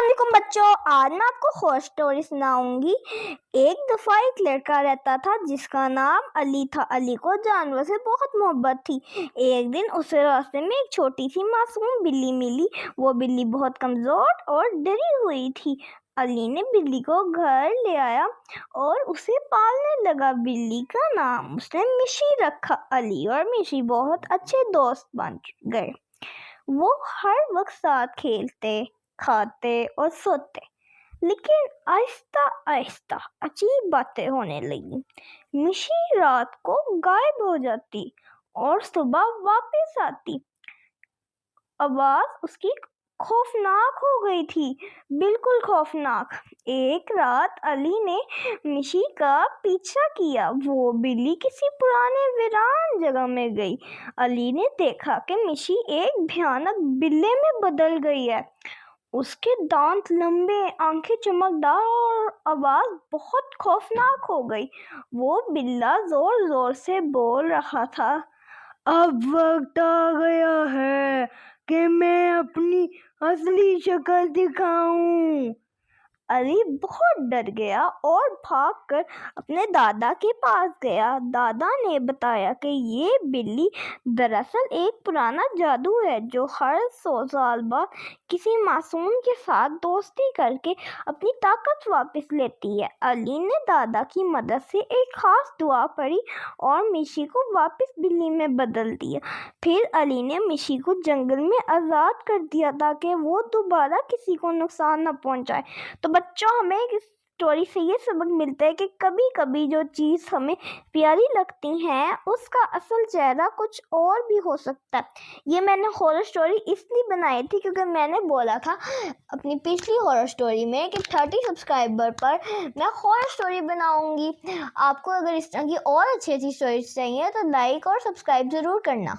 अस्सलाम वालेकुम बच्चों, आज मैं आपको हॉरर स्टोरी सुनाऊंगी। एक दफ़ा एक लड़का रहता था जिसका नाम अली था। अली को जानवर से बहुत मोहब्बत थी। एक दिन उसे रास्ते में एक छोटी सी मासूम बिल्ली मिली। वो बिल्ली बहुत कमज़ोर और डरी हुई थी। अली ने बिल्ली को घर ले आया और उसे पालने लगा। बिल्ली का नाम उसने मिशी रखा। अली और मिशी बहुत अच्छे दोस्त बन गए। वो हर वक्त साथ खेलते, खाते और सोते। लेकिन आहिस्ता आहिस्ता अजीब बातें होने लगी। मिशी रात को गायब हो जाती और सुबह वापस आती। आवाज उसकी खौफनाक हो गई थी, बिल्कुल खौफनाक। एक रात अली ने मिशी का पीछा किया। वो बिल्ली किसी पुराने वीरान जगह में गई। अली ने देखा कि मिशी एक भयानक बिल्ले में बदल गई है। उसके दांत लंबे, आंखें चमकदार और आवाज बहुत खौफनाक हो गई। वो बिल्ला जोर जोर से बोल रहा था, अब वक्त आ गया है कि मैं अपनी असली शक्ल दिखाऊं। अली बहुत डर गया और भागकर अपने दादा के पास गया। दादा ने बताया कि ये बिल्ली दरअसल एक पुराना जादू है जो हर 100 साल बाद किसी मासूम के साथ दोस्ती करके अपनी ताकत वापस लेती है। अली ने दादा की मदद से एक खास दुआ पढ़ी और मिशी को वापस बिल्ली में बदल दिया। फिर अली ने मिशी को जंगल में आज़ाद कर दिया ताकि वो दोबारा किसी को नुकसान न पहुंचाए। तो बच्चों, हमें इस स्टोरी से ये सबक मिलता है कि कभी कभी जो चीज़ हमें प्यारी लगती हैं उसका असल चेहरा कुछ और भी हो सकता है। ये मैंने हॉरर स्टोरी इसलिए बनाई थी क्योंकि मैंने बोला था अपनी पिछली हॉरर स्टोरी में कि 30 सब्सक्राइबर पर मैं हॉरर स्टोरी बनाऊंगी। आपको अगर इस तरह की और अच्छी अच्छी स्टोरीज चाहिए तो लाइक और सब्सक्राइब ज़रूर करना।